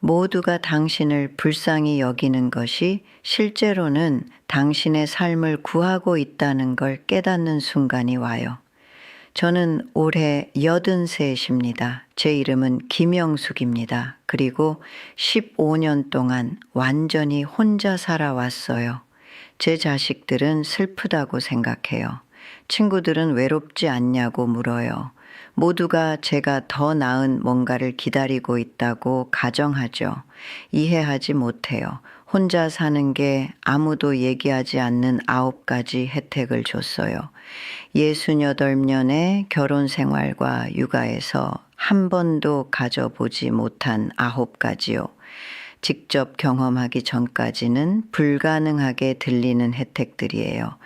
모두가 당신을 불쌍히 여기는 것이 실제로는 당신의 삶을 구하고 있다는 걸 깨닫는 순간이 와요. 저는 올해 83입니다. 제 이름은 김영숙입니다. 그리고 15년 동안 완전히 혼자 살아왔어요. 제 자식들은 슬프다고 생각해요. 친구들은 외롭지 않냐고 물어요. 모두가 제가 더 나은 뭔가를 기다리고 있다고 가정하죠. 이해하지 못해요. 혼자 사는 게 아무도 얘기하지 않는 9가지 혜택을 줬어요. 68년의 결혼 생활과 육아에서 한 번도 가져보지 못한 9가지요. 직접 경험하기 전까지는 불가능하게 들리는 혜택들이에요.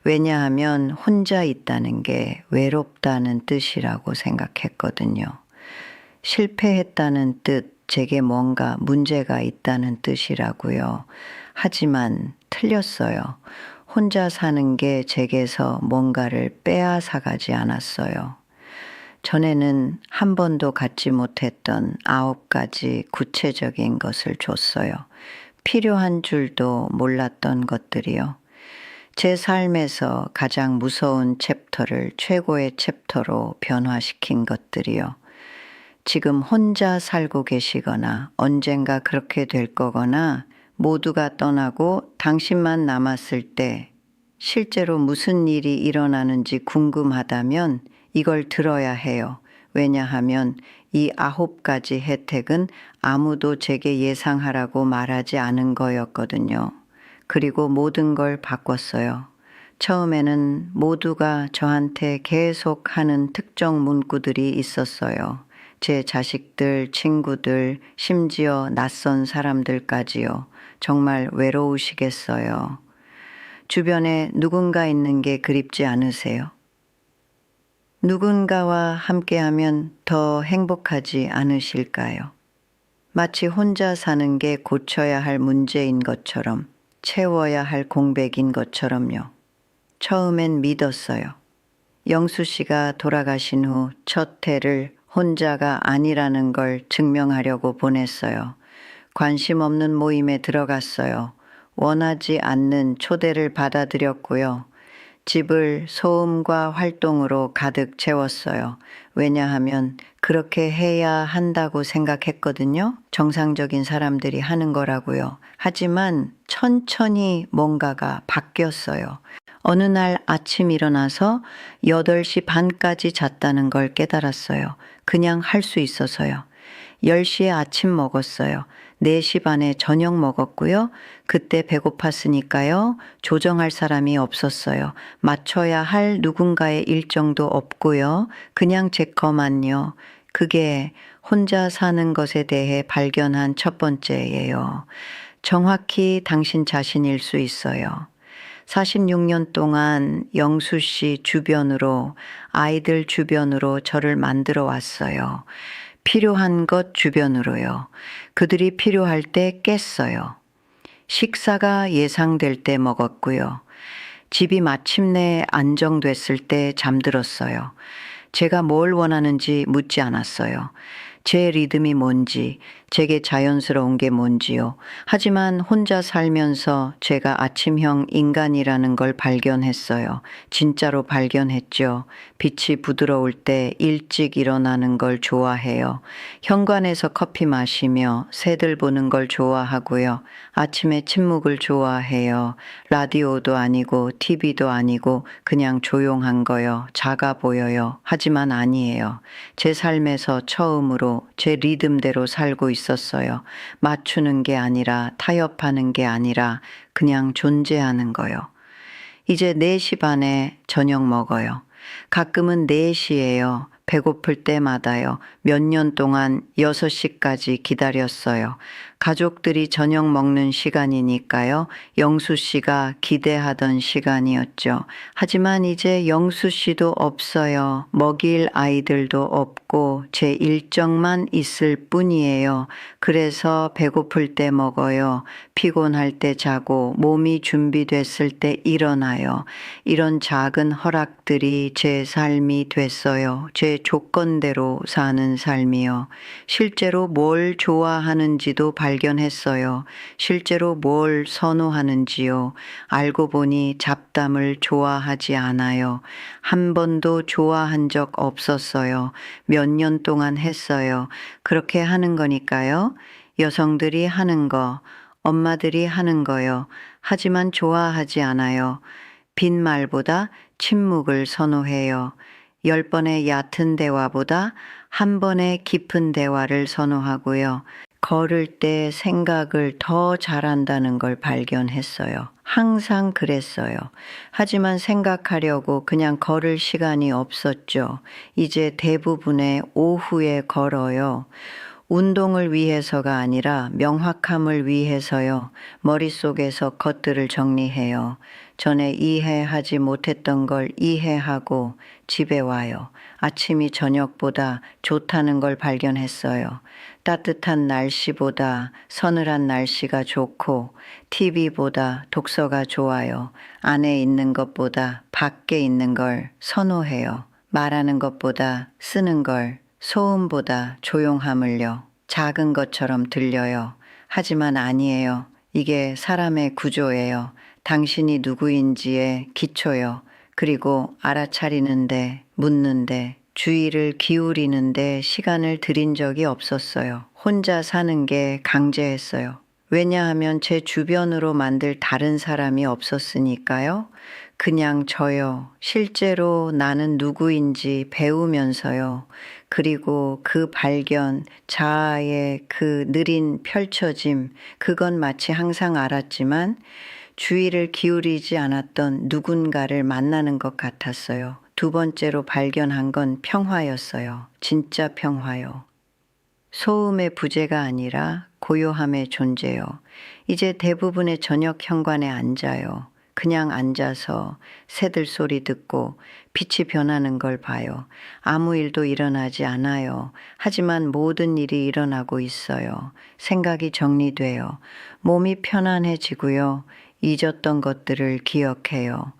왜냐하면 혼자 있다는 게 외롭다는 뜻이라고 생각했거든요. 실패했다는 뜻, 제게 뭔가 문제가 있다는 뜻이라고요. 하지만 틀렸어요. 혼자 사는 게 제게서 뭔가를 빼앗아가지 않았어요. 전에는 한 번도 갖지 못했던 9가지 구체적인 것을 줬어요. 필요한 줄도 몰랐던 것들이요. 제 삶에서 가장 무서운 챕터를 최고의 챕터로 변화시킨 것들이요. 지금 혼자 살고 계시거나 언젠가 그렇게 될 거거나 모두가 떠나고 당신만 남았을 때 실제로 무슨 일이 일어나는지 궁금하다면 이걸 들어야 해요. 왜냐하면 이 9가지 혜택은 아무도 제게 예상하라고 말하지 않은 거였거든요. 그리고 모든 걸 바꿨어요. 처음에는 모두가 저한테 계속 하는 특정 문구들이 있었어요. 제 자식들, 친구들, 심지어 낯선 사람들까지요. 정말 외로우시겠어요. 주변에 누군가 있는 게 그립지 않으세요? 누군가와 함께하면 더 행복하지 않으실까요? 마치 혼자 사는 게 고쳐야 할 문제인 것처럼, 채워야 할 공백인 것처럼요. 처음엔 믿었어요. 영수 씨가 돌아가신 후 첫 해를 혼자가 아니라는 걸 증명하려고 보냈어요. 관심 없는 모임에 들어갔어요. 원하지 않는 초대를 받아들였고요. 집을 소음과 활동으로 가득 채웠어요. 왜냐하면 그렇게 해야 한다고 생각했거든요. 정상적인 사람들이 하는 거라고요. 하지만 천천히 뭔가가 바뀌었어요. 어느 날 아침 일어나서 8시 반까지 잤다는 걸 깨달았어요. 그냥 할 수 있어서요. 10시에 아침 먹었어요. 4시 반에 저녁 먹었고요. 그때 배고팠으니까요. 조정할 사람이 없었어요. 맞춰야 할 누군가의 일정도 없고요. 그냥 제 거만요. 그게 혼자 사는 것에 대해 발견한 첫 번째예요. 정확히 당신 자신일 수 있어요. 46년 동안 영수 씨 주변으로, 아이들 주변으로 저를 만들어 왔어요. 필요한 것 주변으로요. 그들이 필요할 때 깼어요. 식사가 예상될 때 먹었고요. 집이 마침내 안정됐을 때 잠들었어요. 제가 뭘 원하는지 묻지 않았어요. 제 리듬이 뭔지, 제게 자연스러운 게 뭔지요. 하지만 혼자 살면서 제가 아침형 인간이라는 걸 발견했어요. 진짜로 발견했죠. 빛이 부드러울 때 일찍 일어나는 걸 좋아해요. 현관에서 커피 마시며 새들 보는 걸 좋아하고요. 아침에 침묵을 좋아해요. 라디오도 아니고 TV도 아니고 그냥 조용한 거요. 작아 보여요. 하지만 아니에요. 제 삶에서 처음으로 제 리듬대로 살고 있었어요. 맞추는 게 아니라 타협하는 게 아니라 그냥 존재하는 거요. 이제 4시 반에 저녁 먹어요. 가끔은 4시예요. 배고플 때마다요. 몇 년 동안 6시까지 기다렸어요. 가족들이 저녁 먹는 시간이니까요. 영수 씨가 기대하던 시간이었죠. 하지만 이제 영수 씨도 없어요. 먹일 아이들도 없고 없고 제 일정만 있을 뿐이에요. 그래서 배고플 때 먹어요. 피곤할 때 자고 몸이 준비됐을 때 일어나요. 이런 작은 허락들이 제 삶이 됐어요. 제 조건대로 사는 삶이요. 실제로 뭘 좋아하는지도 발견했어요. 실제로 뭘 선호하는지요. 알고 보니 잡담을 좋아하지 않아요. 한 번도 좋아한 적 없었어요. 몇 년 동안 했어요. 그렇게 하는 거니까요. 여성들이 하는 거, 엄마들이 하는 거요. 하지만 좋아하지 않아요. 빈말보다 침묵을 선호해요. 10번의 얕은 대화보다 한 번의 깊은 대화를 선호하고요. 걸을 때 생각을 더 잘한다는 걸 발견했어요. 항상 그랬어요. 하지만 생각하려고 그냥 걸을 시간이 없었죠. 이제 대부분의 오후에 걸어요. 운동을 위해서가 아니라 명확함을 위해서요. 머릿속에서 것들을 정리해요. 전에 이해하지 못했던 걸 이해하고 집에 와요. 아침이 저녁보다 좋다는 걸 발견했어요. 따뜻한 날씨보다 서늘한 날씨가 좋고 TV보다 독서가 좋아요. 안에 있는 것보다 밖에 있는 걸 선호해요. 말하는 것보다 쓰는 걸, 소음보다 조용함을요. 작은 것처럼 들려요. 하지만 아니에요. 이게 사람의 구조예요. 당신이 누구인지의 기초요. 그리고 알아차리는데, 묻는데, 주의를 기울이는데 시간을 들인 적이 없었어요. 혼자 사는 게 강제했어요. 왜냐하면 제 주변으로 만들 다른 사람이 없었으니까요. 그냥 저요. 실제로 나는 누구인지 배우면서요. 그리고 그 발견, 자아의 그 느린 펼쳐짐, 그건 마치 항상 알았지만 주의를 기울이지 않았던 누군가를 만나는 것 같았어요. 두 번째로 발견한 건 평화였어요. 진짜 평화요. 소음의 부재가 아니라 고요함의 존재요. 이제 대부분의 저녁 현관에 앉아요. 그냥 앉아서 새들 소리 듣고 빛이 변하는 걸 봐요. 아무 일도 일어나지 않아요. 하지만 모든 일이 일어나고 있어요. 생각이 정리돼요. 몸이 편안해지고요. 잊었던 것들을 기억해요.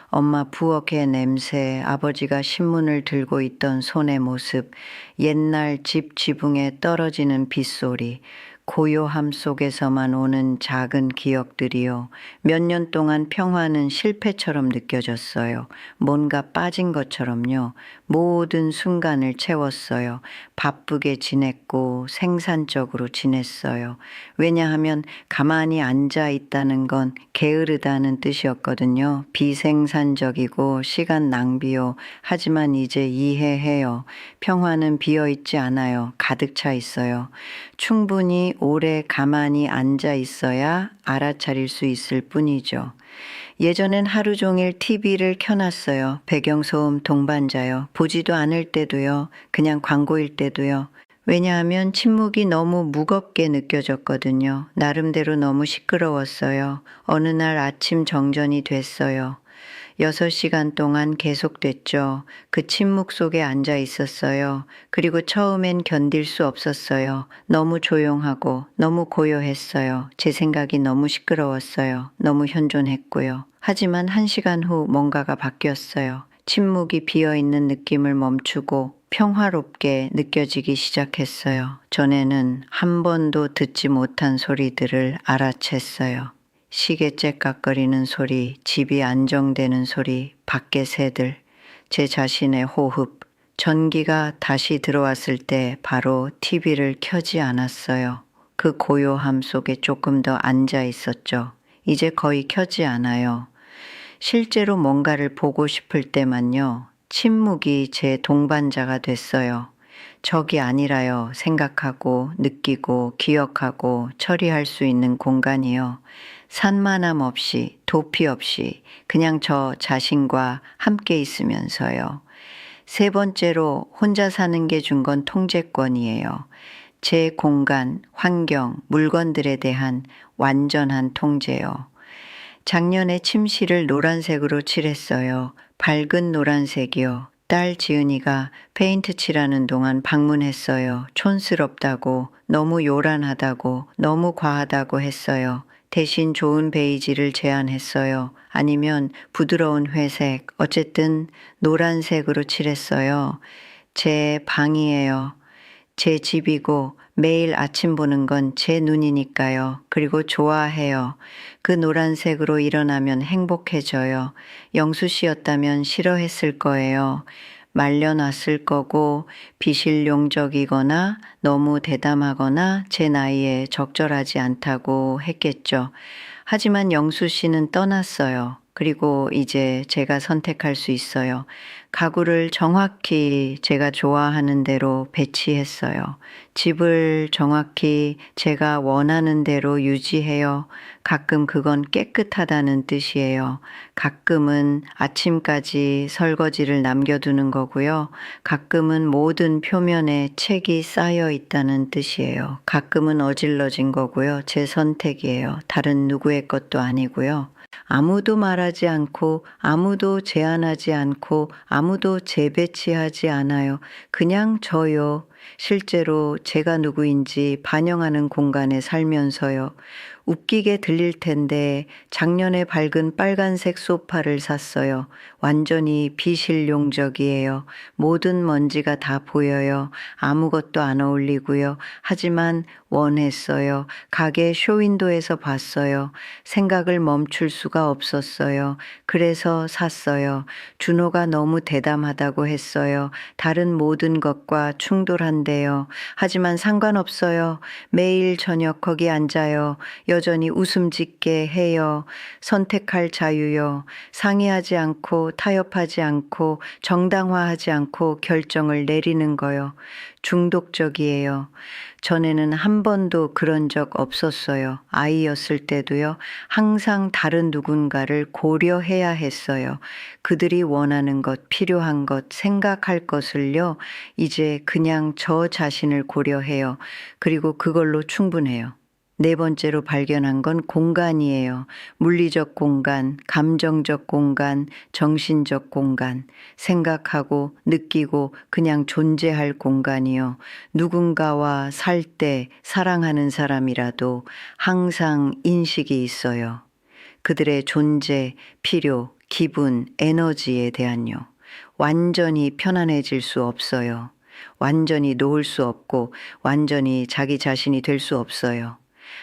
엄마 부엌의 냄새, 아버지가 신문을 들고 있던 손의 모습, 옛날 집 지붕에 떨어지는 빗소리, 고요함 속에서만 오는 작은 기억들이요. 몇 년 동안 평화는 실패처럼 느껴졌어요. 뭔가 빠진 것처럼요. 모든 순간을 채웠어요. 바쁘게 지냈고 생산적으로 지냈어요. 왜냐하면 가만히 앉아 있다는 건 게으르다는 뜻이었거든요. 비생산적이고 시간 낭비요. 하지만 이제 이해해요. 평화는 비어있지 않아요. 가득 차 있어요. 충분히 오래 가만히 앉아 있어야 알아차릴 수 있을 뿐이죠. 예전엔 하루 종일 TV를 켜놨어요. 배경소음 동반자요. 보지도 않을 때도요. 그냥 광고일 때도요. 왜냐하면 침묵이 너무 무겁게 느껴졌거든요. 나름대로 너무 시끄러웠어요. 어느 날 아침 정전이 됐어요. 6시간 동안 계속됐죠. 그 침묵 속에 앉아 있었어요. 그리고 처음엔 견딜 수 없었어요. 너무 조용하고 너무 고요했어요. 제 생각이 너무 시끄러웠어요. 너무 현존했고요. 하지만 1시간 후 뭔가가 바뀌었어요. 침묵이 비어있는 느낌을 멈추고 평화롭게 느껴지기 시작했어요. 전에는 한 번도 듣지 못한 소리들을 알아챘어요. 시계 째깍거리는 소리, 집이 안정되는 소리, 밖의 새들, 제 자신의 호흡. 전기가 다시 들어왔을 때 바로 TV를 켜지 않았어요. 그 고요함 속에 조금 더 앉아 있었죠. 이제 거의 켜지 않아요. 실제로 뭔가를 보고 싶을 때만요. 침묵이 제 동반자가 됐어요. 적이 아니라요. 생각하고 느끼고 기억하고 처리할 수 있는 공간이요. 산만함 없이 도피 없이 그냥 저 자신과 함께 있으면서요. 세 번째로 혼자 사는 게 준 건 통제권이에요. 제 공간, 환경, 물건들에 대한 완전한 통제요. 작년에 침실을 노란색으로 칠했어요. 밝은 노란색이요. 딸 지은이가 페인트 칠하는 동안 방문했어요. 촌스럽다고, 너무 요란하다고, 너무 과하다고 했어요. 대신 좋은 베이지를 제안했어요. 아니면 부드러운 회색, 어쨌든 노란색으로 칠했어요. 제 방이에요. 제 집이고 매일 아침 보는 건 제 눈이니까요. 그리고 좋아해요. 그 노란색으로 일어나면 행복해져요. 영수 씨였다면 싫어했을 거예요. 말려놨을 거고 비실용적이거나 너무 대담하거나 제 나이에 적절하지 않다고 했겠죠. 하지만 영수 씨는 떠났어요. 그리고 이제 제가 선택할 수 있어요. 가구를 정확히 제가 좋아하는 대로 배치했어요. 집을 정확히 제가 원하는 대로 유지해요. 가끔 그건 깨끗하다는 뜻이에요. 가끔은 아침까지 설거지를 남겨두는 거고요. 가끔은 모든 표면에 책이 쌓여 있다는 뜻이에요. 가끔은 어질러진 거고요. 제 선택이에요. 다른 누구의 것도 아니고요. 아무도 말하지 않고 아무도 제안하지 않고 아무도 재배치하지 않아요. 그냥 저요. 실제로 제가 누구인지 반영하는 공간에 살면서요. 웃기게 들릴 텐데 작년에 밝은 빨간색 소파를 샀어요. 완전히 비실용적이에요. 모든 먼지가 다 보여요. 아무것도 안 어울리고요. 하지만 원했어요. 가게 쇼윈도에서 봤어요. 생각을 멈출 수가 없었어요. 그래서 샀어요. 준호가 너무 대담하다고 했어요. 다른 모든 것과 충돌한대요. 하지만 상관없어요. 매일 저녁 거기 앉아요. 여전히 웃음 짓게 해요. 선택할 자유요. 상의하지 않고 타협하지 않고 정당화하지 않고 결정을 내리는 거요. 중독적이에요. 전에는 한 번도 그런 적 없었어요. 아이였을 때도요. 항상 다른 누군가를 고려해야 했어요. 그들이 원하는 것, 필요한 것, 생각할 것을요. 이제 그냥 저 자신을 고려해요. 그리고 그걸로 충분해요. 네 번째로 발견한 건 공간이에요. 물리적 공간, 감정적 공간, 정신적 공간, 생각하고 느끼고 그냥 존재할 공간이요. 누군가와 살 때 사랑하는 사람이라도 항상 인식이 있어요. 그들의 존재, 필요, 기분, 에너지에 대한요. 완전히 편안해질 수 없어요. 완전히 놓을 수 없고 완전히 자기 자신이 될 수 없어요.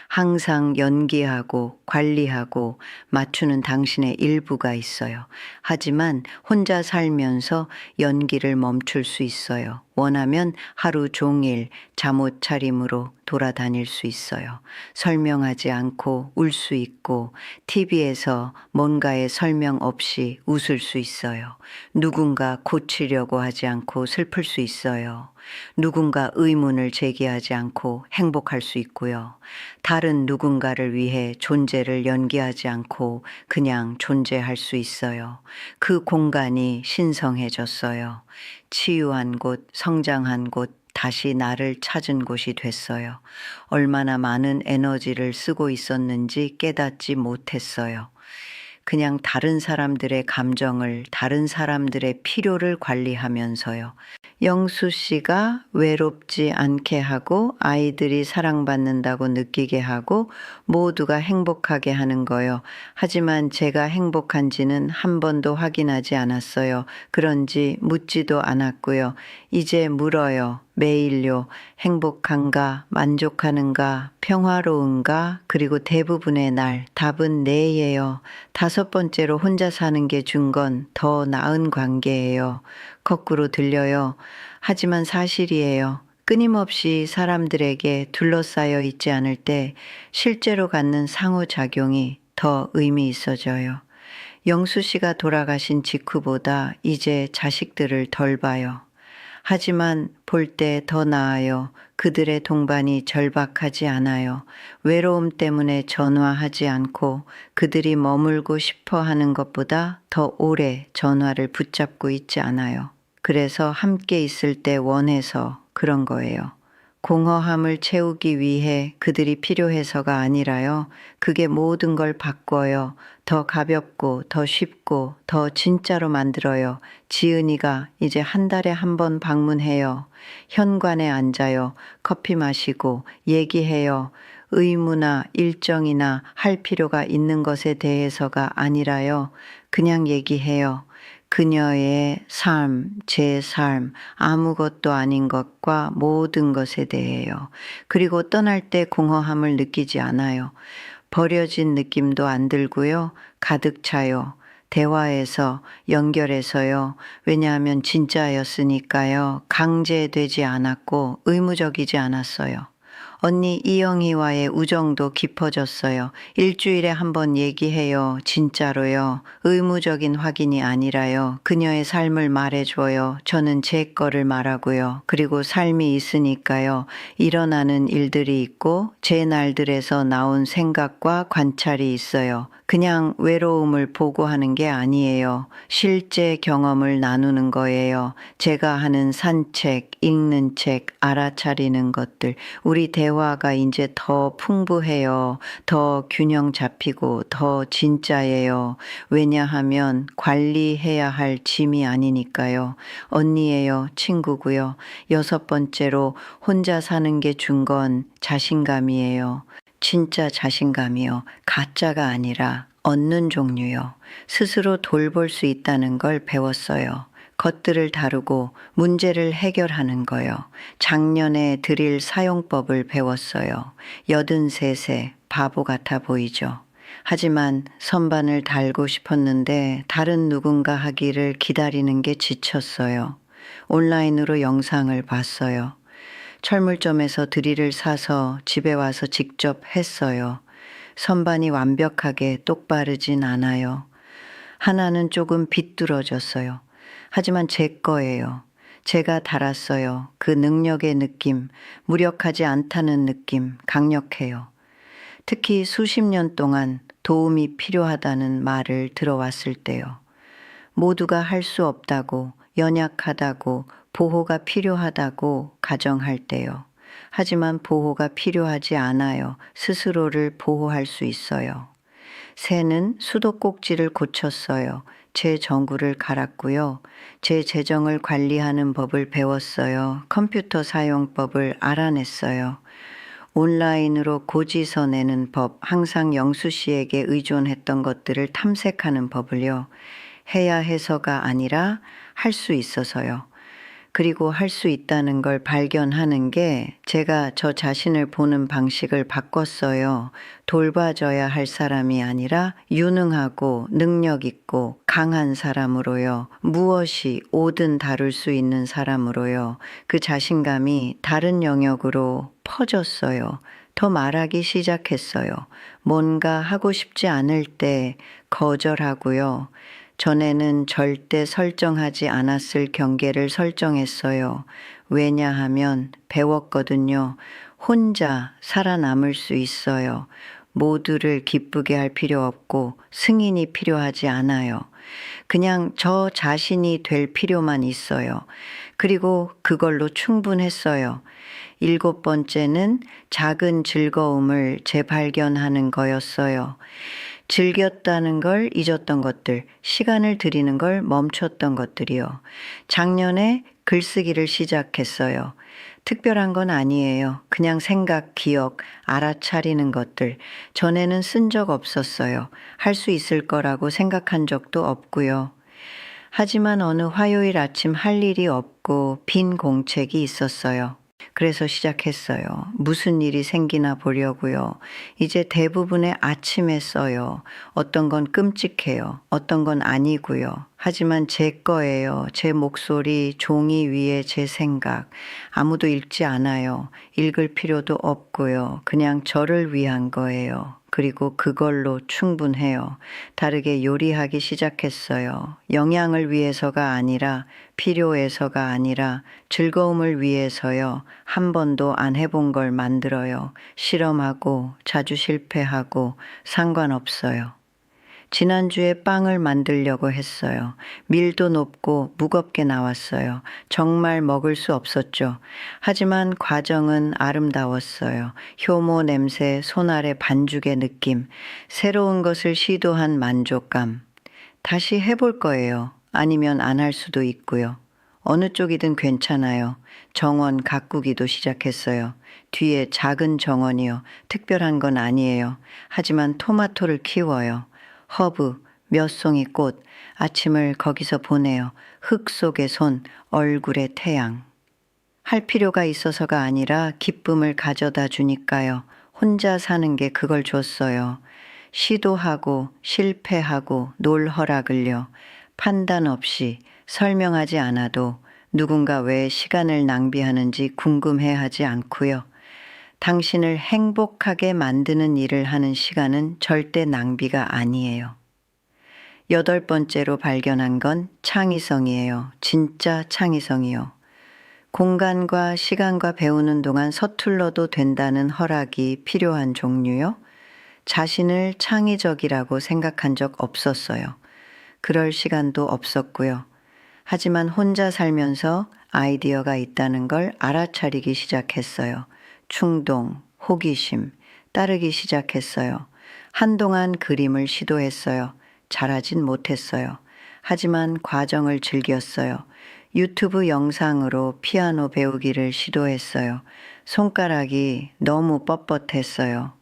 항상 연기하고 관리하고 맞추는 당신의 일부가 있어요. 하지만 혼자 살면서 연기를 멈출 수 있어요. 원하면 하루 종일 잠옷 차림으로 돌아다닐 수 있어요. 설명하지 않고 울 수 있고 TV에서 뭔가의 설명 없이 웃을 수 있어요. 누군가 고치려고 하지 않고 슬플 수 있어요. 누군가 의문을 제기하지 않고 행복할 수 있고요. 다른 누군가를 위해 존재를 연기하지 않고 그냥 존재할 수 있어요. 그 공간이 신성해졌어요. 치유한 곳, 성장한 곳, 다시 나를 찾은 곳이 됐어요. 얼마나 많은 에너지를 쓰고 있었는지 깨닫지 못했어요. 그냥 다른 사람들의 감정을, 다른 사람들의 필요를 관리하면서요. 영수 씨가 외롭지 않게 하고 아이들이 사랑받는다고 느끼게 하고 모두가 행복하게 하는 거요. 하지만 제가 행복한지는 한 번도 확인하지 않았어요. 그런지 묻지도 않았고요. 이제 물어요. 매일요. 행복한가, 만족하는가, 평화로운가, 그리고 대부분의 날 답은 네예요. 다섯 번째로 혼자 사는 게 준 건 더 나은 관계예요. 거꾸로 들려요. 하지만 사실이에요. 끊임없이 사람들에게 둘러싸여 있지 않을 때 실제로 갖는 상호작용이 더 의미 있어져요. 영수 씨가 돌아가신 직후보다 이제 자식들을 덜 봐요. 하지만 볼 때 더 나아요. 그들의 동반이 절박하지 않아요. 외로움 때문에 전화하지 않고 그들이 머물고 싶어 하는 것보다 더 오래 전화를 붙잡고 있지 않아요. 그래서 함께 있을 때 원해서 그런 거예요. 공허함을 채우기 위해 그들이 필요해서가 아니라요. 그게 모든 걸 바꿔요. 더 가볍고 더 쉽고 더 진짜로 만들어요. 지은이가 이제 한 달에 한 번 방문해요. 현관에 앉아요. 커피 마시고 얘기해요. 의무나 일정이나 할 필요가 있는 것에 대해서가 아니라요. 그냥 얘기해요. 그녀의 삶, 제 삶, 아무것도 아닌 것과 모든 것에 대해요. 그리고 떠날 때 공허함을 느끼지 않아요. 버려진 느낌도 안 들고요. 가득 차요. 대화에서, 연결해서요. 왜냐하면 진짜였으니까요. 강제되지 않았고 의무적이지 않았어요. 언니 이영희와의 우정도 깊어졌어요. 일주일에 한 번 얘기해요. 진짜로요. 의무적인 확인이 아니라요. 그녀의 삶을 말해줘요. 저는 제 거를 말하고요. 그리고 삶이 있으니까요. 일어나는 일들이 있고 제 날들에서 나온 생각과 관찰이 있어요. 그냥 외로움을 보고하는 게 아니에요. 실제 경험을 나누는 거예요. 제가 하는 산책, 읽는 책, 알아차리는 것들. 우리 대화가 이제 더 풍부해요. 더 균형 잡히고 더 진짜예요. 왜냐하면 관리해야 할 짐이 아니니까요. 언니예요. 친구고요. 6번째로 혼자 사는 게 준 건 자신감이에요. 진짜 자신감이요. 가짜가 아니라 얻는 종류요. 스스로 돌볼 수 있다는 걸 배웠어요. 것들을 다루고 문제를 해결하는 거요. 작년에 드릴 사용법을 배웠어요. 83세 바보 같아 보이죠. 하지만 선반을 달고 싶었는데 다른 누군가 하기를 기다리는 게 지쳤어요. 온라인으로 영상을 봤어요. 철물점에서 드릴을 사서 집에 와서 직접 했어요. 선반이 완벽하게 똑바르진 않아요. 하나는 조금 비뚤어졌어요. 하지만 제 거예요. 제가 달았어요. 그 능력의 느낌, 무력하지 않다는 느낌, 강력해요. 특히 수십 년 동안 도움이 필요하다는 말을 들어왔을 때요. 모두가 할 수 없다고, 연약하다고, 보호가 필요하다고 가정할 때요. 하지만 보호가 필요하지 않아요. 스스로를 보호할 수 있어요. 새는 수도꼭지를 고쳤어요. 제 전구를 갈았고요. 제 재정을 관리하는 법을 배웠어요. 컴퓨터 사용법을 알아냈어요. 온라인으로 고지서 내는 법, 항상 영수 씨에게 의존했던 것들을 탐색하는 법을요. 해야 해서가 아니라 할 수 있어서요. 그리고 할 수 있다는 걸 발견하는 게 제가 저 자신을 보는 방식을 바꿨어요. 돌봐줘야 할 사람이 아니라 유능하고 능력 있고 강한 사람으로요. 무엇이 오든 다룰 수 있는 사람으로요. 그 자신감이 다른 영역으로 퍼졌어요. 더 말하기 시작했어요. 뭔가 하고 싶지 않을 때 거절하고요. 전에는 절대 설정하지 않았을 경계를 설정했어요. 왜냐하면 배웠거든요. 혼자 살아남을 수 있어요. 모두를 기쁘게 할 필요 없고 승인이 필요하지 않아요. 그냥 저 자신이 될 필요만 있어요. 그리고 그걸로 충분했어요. 7번째는 작은 즐거움을 재발견하는 거였어요. 즐겼다는 걸 잊었던 것들, 시간을 들이는 걸 멈췄던 것들이요. 작년에 글쓰기를 시작했어요. 특별한 건 아니에요. 그냥 생각, 기억, 알아차리는 것들. 전에는 쓴 적 없었어요. 할 수 있을 거라고 생각한 적도 없고요. 하지만 어느 화요일 아침 할 일이 없고 빈 공책이 있었어요. 그래서 시작했어요. 무슨 일이 생기나 보려고요. 이제 대부분의 아침에 써요. 어떤 건 끔찍해요. 어떤 건 아니고요. 하지만 제 거예요. 제 목소리, 종이 위에 제 생각. 아무도 읽지 않아요. 읽을 필요도 없고요. 그냥 저를 위한 거예요. 그리고 그걸로 충분해요. 다르게 요리하기 시작했어요. 영양을 위해서가 아니라 필요해서가 아니라 즐거움을 위해서요. 한 번도 안 해본 걸 만들어요. 실험하고 자주 실패하고 상관없어요. 지난주에 빵을 만들려고 했어요. 밀도 높고 무겁게 나왔어요. 정말 먹을 수 없었죠. 하지만 과정은 아름다웠어요. 효모 냄새, 손아래 반죽의 느낌, 새로운 것을 시도한 만족감. 다시 해볼 거예요. 아니면 안 할 수도 있고요. 어느 쪽이든 괜찮아요. 정원 가꾸기도 시작했어요. 뒤에 작은 정원이요. 특별한 건 아니에요. 하지만 토마토를 키워요. 허브, 몇 송이 꽃, 아침을 거기서 보내요. 흙 속의 손, 얼굴의 태양. 할 필요가 있어서가 아니라 기쁨을 가져다 주니까요. 혼자 사는 게 그걸 줬어요. 시도하고 실패하고 놀 허락을요. 판단 없이 설명하지 않아도 누군가 왜 시간을 낭비하는지 궁금해하지 않고요. 당신을 행복하게 만드는 일을 하는 시간은 절대 낭비가 아니에요. 8번째로 발견한 건 창의성이에요. 진짜 창의성이요. 공간과 시간과 배우는 동안 서툴러도 된다는 허락이 필요한 종류요. 자신을 창의적이라고 생각한 적 없었어요. 그럴 시간도 없었고요. 하지만 혼자 살면서 아이디어가 있다는 걸 알아차리기 시작했어요. 충동, 호기심, 따르기 시작했어요. 한동안 그림을 시도했어요. 잘하진 못했어요. 하지만 과정을 즐겼어요. 유튜브 영상으로 피아노 배우기를 시도했어요. 손가락이 너무 뻣뻣했어요.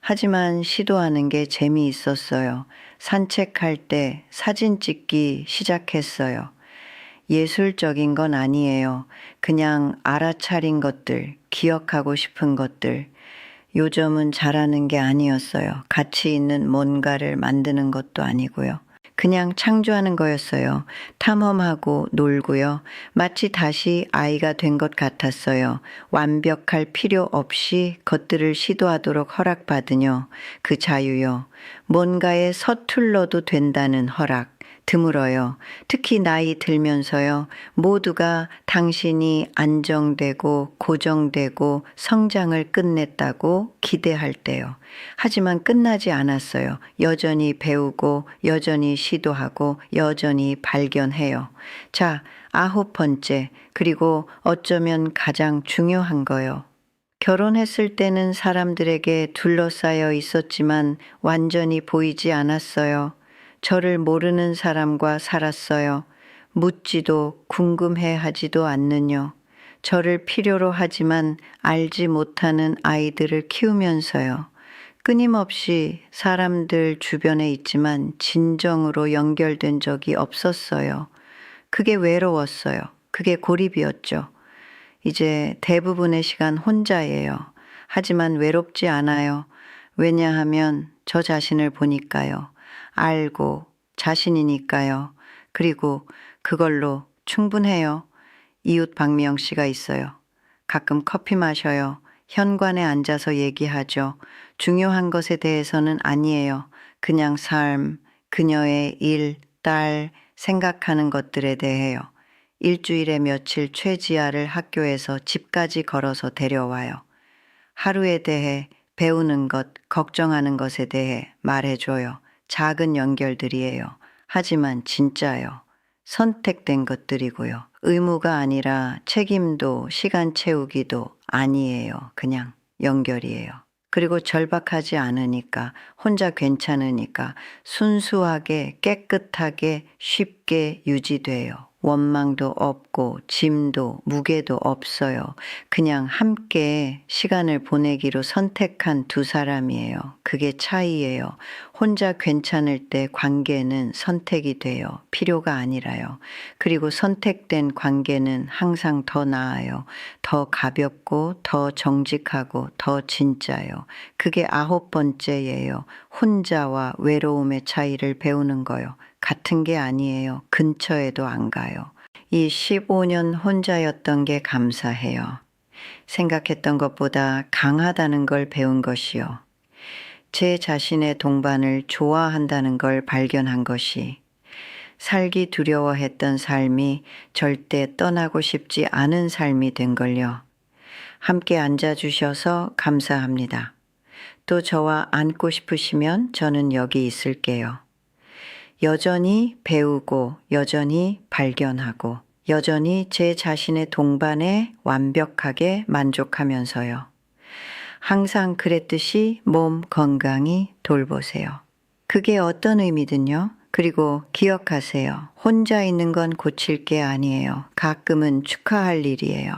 하지만 시도하는 게 재미있었어요. 산책할 때 사진 찍기 시작했어요. 예술적인 건 아니에요. 그냥 알아차린 것들, 기억하고 싶은 것들. 요점은 잘하는 게 아니었어요. 가치 있는 뭔가를 만드는 것도 아니고요. 그냥 창조하는 거였어요. 탐험하고 놀고요. 마치 다시 아이가 된 것 같았어요. 완벽할 필요 없이 것들을 시도하도록 허락받으뇨. 그 자유요. 뭔가에 서툴러도 된다는 허락. 드물어요. 특히 나이 들면서요. 모두가 당신이 안정되고 고정되고 성장을 끝냈다고 기대할 때요. 하지만 끝나지 않았어요. 여전히 배우고 여전히 시도하고 여전히 발견해요. 자, 9번째, 그리고 어쩌면 가장 중요한 거요. 결혼했을 때는 사람들에게 둘러싸여 있었지만 완전히 보이지 않았어요. 저를 모르는 사람과 살았어요. 묻지도 궁금해 하지도 않느뇨. 저를 필요로 하지만 알지 못하는 아이들을 키우면서요. 끊임없이 사람들 주변에 있지만 진정으로 연결된 적이 없었어요. 그게 외로웠어요. 그게 고립이었죠. 이제 대부분의 시간 혼자예요. 하지만 외롭지 않아요. 왜냐하면 저 자신을 보니까요. 알고 자신이니까요. 그리고 그걸로 충분해요. 이웃 박미영 씨가 있어요. 가끔 커피 마셔요. 현관에 앉아서 얘기하죠. 중요한 것에 대해서는 아니에요. 그냥 삶, 그녀의 일, 딸, 생각하는 것들에 대해요. 일주일에 며칠 최지아를 학교에서 집까지 걸어서 데려와요. 하루에 대해 배우는 것, 걱정하는 것에 대해 말해줘요. 작은 연결들이에요. 하지만 진짜요. 선택된 것들이고요. 의무가 아니라 책임도 시간 채우기도 아니에요. 그냥 연결이에요. 그리고 절박하지 않으니까, 혼자 괜찮으니까 순수하게 깨끗하게 쉽게 유지돼요. 원망도 없고 짐도 무게도 없어요. 그냥 함께 시간을 보내기로 선택한 두 사람이에요. 그게 차이예요. 혼자 괜찮을 때 관계는 선택이 돼요. 필요가 아니라요. 그리고 선택된 관계는 항상 더 나아요. 더 가볍고 더 정직하고 더 진짜요. 그게 9번째예요. 혼자와 외로움의 차이를 배우는 거요. 같은 게 아니에요. 근처에도 안 가요. 이 15년 혼자였던 게 감사해요. 생각했던 것보다 강하다는 걸 배운 것이요. 제 자신의 동반을 좋아한다는 걸 발견한 것이, 살기 두려워했던 삶이 절대 떠나고 싶지 않은 삶이 된 걸요. 함께 앉아주셔서 감사합니다. 또 저와 앉고 싶으시면 저는 여기 있을게요. 여전히 배우고, 여전히 발견하고, 여전히 제 자신의 동반에 완벽하게 만족하면서요. 항상 그랬듯이 몸 건강히 돌보세요. 그게 어떤 의미든요. 그리고 기억하세요. 혼자 있는 건 고칠 게 아니에요. 가끔은 축하할 일이에요.